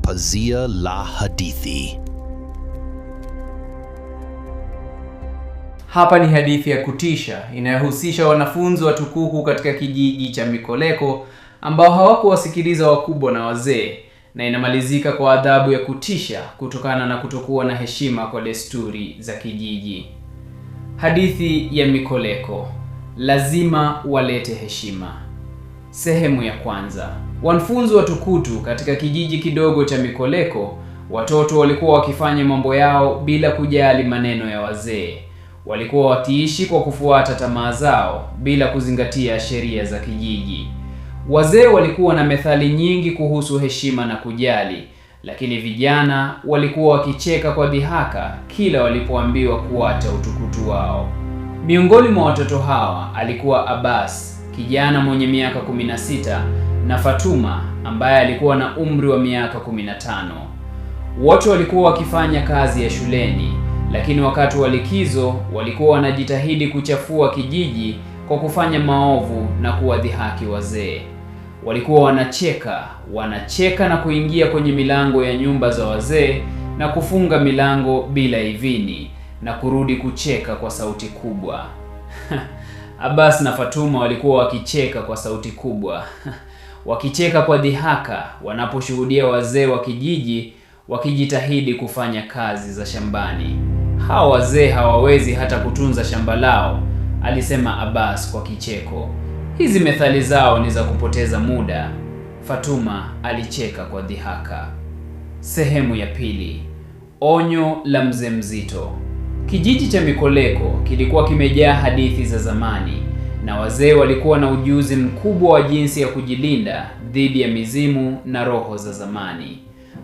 Pazia la hadithi. Hapa ni hadithi ya kutisha inayohusisha wanafunzi watukufu katika kijiji cha Mikoleko ambao hawakuwasikiliza wakubwa na wazee, na inamalizika kwa adhabu ya kutisha kutokana na kutokuwa na heshima kwa desturi za kijiji. Hadithi ya Mikoleko, lazima walete heshima. Sehemu ya kwanza. Wanafunzi watukutu katika kijiji kidogo cha Mikoleko, watoto walikuwa wakifanya mambo yao bila kujali maneno ya wazee. Walikuwa wakiishi kwa kufuata tamaa zao bila kuzingatia sheria za kijiji. Wazee walikuwa na methali nyingi kuhusu heshima na kujali, lakini vijana walikuwa wakicheka kwa dhihaka kila walipoambiwa kuacha utukutu wao. Miongoni mwa watoto hawa alikuwa Abbas, kijana mwenye miaka 16, na Fatuma ambaye alikuwa na umri wa miaka 15. Wote walikuwa wakifanya kazi ya shuleni, lakini wakati wa likizo walikuwa wanajitahidi kuchafua kijiji kwa kufanya maovu na kuwadhihaki wazee. Walikuwa wanacheka na kuingia kwenye milango ya nyumba za wazee na kufunga milango bila idhini na kurudi kucheka kwa sauti kubwa. Abbas na Fatuma walikuwa wakicheka kwa sauti kubwa wakicheka kwa dhihaka wanaposhuhudia wazee wa kijiji wakijitahidi kufanya kazi za shambani. Hawa wazee hawawezi hata kutunza shamba lao, alisema Abbas kwa kicheko. Hizi methali zao ni za kupoteza muda. Fatuma alicheka kwa dhihaka. Sehemu ya pili. Onyo la mzee mzito. Kijiji cha Mikoleko kilikuwa kimejaa hadithi za zamani, na wazee walikuwa na ujuzi mkubwa wa jinsi ya kujilinda dhidi ya mizimu na roho za zamani.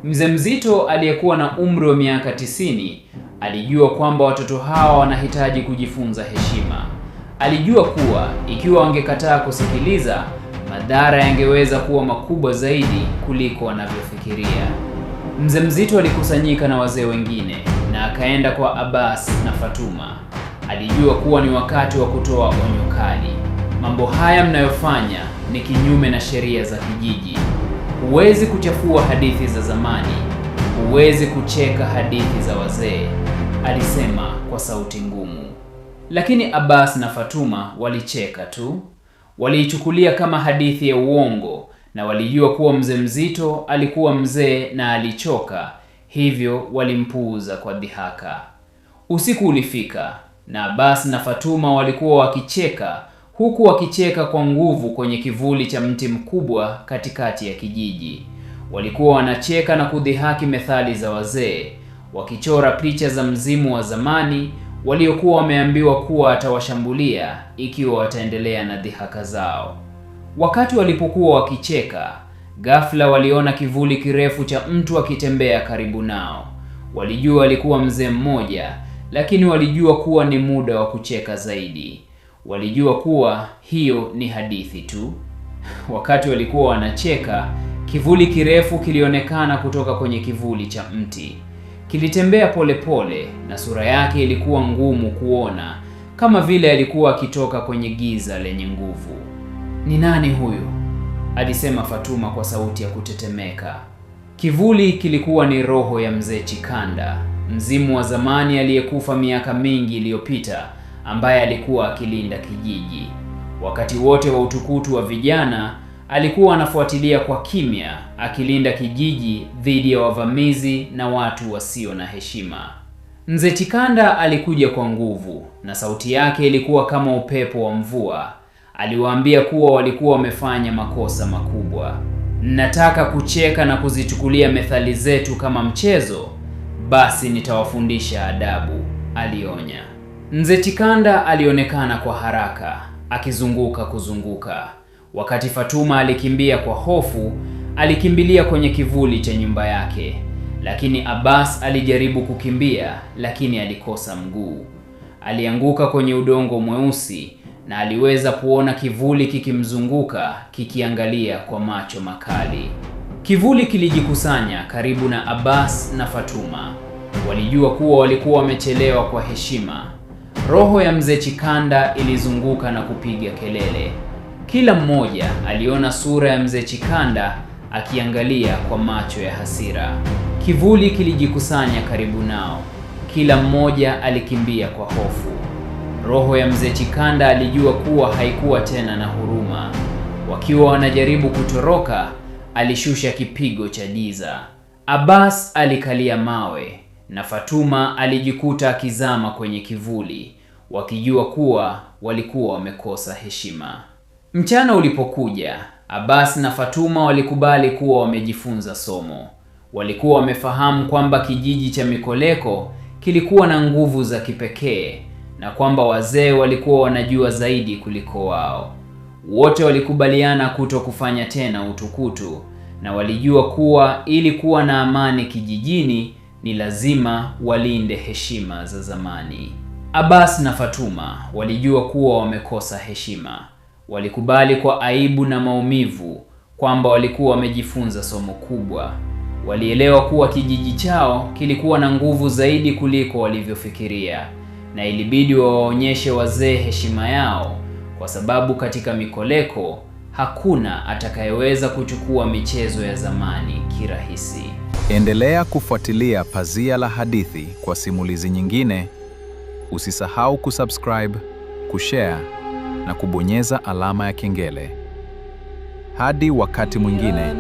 Mzee mzito aliyekuwa na umri wa miaka 90 alijua kwamba watoto hawa wanahitaji kujifunza heshima. Alijua kuwa ikiwa wangekataa kusikiliza, madhara yangeweza kuwa makubwa zaidi kuliko wanavyofikiria. Mzee mzito alikusanyika na wazee wengine na akaenda kwa Abbas na Fatuma. Alijua kuwa ni wakati wa kutoa onyo kali. Mambo haya mnayofanya ni kinyume na sheria za kijiji. Huwezi kuchafua hadithi za zamani. Huwezi kucheka hadithi za wazee, alisema kwa sauti ngumu. Lakini Abbas na Fatuma walicheka tu. Waliichukulia kama hadithi ya uongo na walijua kuwa mzee mzito alikuwa mzee na alichoka, hivyo walimpuuza kwa dhihaka. Usiku ulifika na Abbas na Fatuma walikuwa wakicheka, huku wakicheka kwa nguvu kwenye kivuli cha mti mkubwa katikati ya kijiji. Walikuwa wanacheka na kudhihaki methali za wazee, wakichora picha za mzimu wa zamani waliokuwa wameambiwa kuwa atawashambulia ikiwa wataendelea na dhihaka zao. Wakati walipokuwa wakicheka, ghafla waliona kivuli kirefu cha mtu akitembea karibu nao. Walijua alikuwa mzee mmoja, lakini walijua kuwa ni muda wa kucheka zaidi. Walijua kuwa hiyo ni hadithi tu. Wakati walikuwa wanacheka, kivuli kirefu kilionekana kutoka kwenye kivuli cha mti. Kilitembea polepole na sura yake ilikuwa ngumu kuona, kama vile alikuwa akitoka kwenye giza lenye nguvu. "Ni nani huyu?" alisema Fatuma kwa sauti ya kutetemeka. Kivuli kilikuwa ni roho ya mzee Chikanda, mzimu wa zamani aliyekufa miaka mingi iliyopita, ambaye alikuwa akilinda kijiji. Wakati wote wa utukutu wa vijana, alikuwa anafuatilia kwa kimya, akilinda kijiji dhidi ya wavamizi na watu wasio na heshima. Mzee Chikanda alikuja kwa nguvu na sauti yake ilikuwa kama upepo wa mvua. Aliwaambia kuwa walikuwa wamefanya makosa makubwa. "Nataka kucheka na kuzichukulia methali zetu kama mchezo? Basi nitawafundisha adabu," alionya. Mzee Chikanda alionekana kwa haraka, kuzunguka. Wakati Fatuma alikimbia kwa hofu, alikimbilia kwenye kivuli cha nyumba yake. Lakini Abbas alijaribu kukimbia, lakini alikosa mguu. Alianguka kwenye udongo mweusi na aliweza kuona kivuli kikimzunguka, kikiangalia kwa macho makali. Kivuli kilijikusanya karibu na Abbas na Fatuma. Walijua kuwa walikuwa wamechelewa kwa heshima. Roho ya mzee Chikanda ilizunguka na kupiga kelele. Kila mmoja aliona sura ya mzee Chikanda akiangalia kwa macho ya hasira. Kivuli kilijikusanya karibu nao. Kila mmoja alikimbia kwa hofu. Roho ya mzee Chikanda alijua kuwa haikuwa tena na huruma. Wakiwa wanajaribu kutoroka, alishusha kipigo cha giza. Abbas alikalia mawe na Fatuma alijikuta akizama kwenye kivuli, wakijua kuwa walikuwa wamekosa heshima. Mchana ulipokuja, Abbas na Fatuma walikubali kuwa wamejifunza somo. Walikuwa wamefahamu kwamba kijiji cha Mikoleko kilikuwa na nguvu za kipekee na kwamba wazee walikuwa wanajua zaidi kuliko wao. Wote walikubaliana kutokufanya tena utukutu na walijua kuwa ili kuwa na amani kijijini ni lazima walinde heshima za zamani. Abbas na Fatuma walijua kuwa wamekosa heshima. Walikubali kwa aibu na maumivu kwamba walikuwa wamejifunza somo kubwa. Walielewa kuwa kijiji chao kilikuwa na nguvu zaidi kuliko walivyofikiria, na ilibidi waonyeshe wazee heshima yao, kwa sababu katika Mikoleko hakuna atakayeweza kuchukua michezo ya zamani kirahisi. Endelea kufuatilia Pazia la Hadithi kwa simulizi nyingine. Usisahau kusubscribe, kushare na kubonyeza alama ya kengele. Hadi wakati mwingine.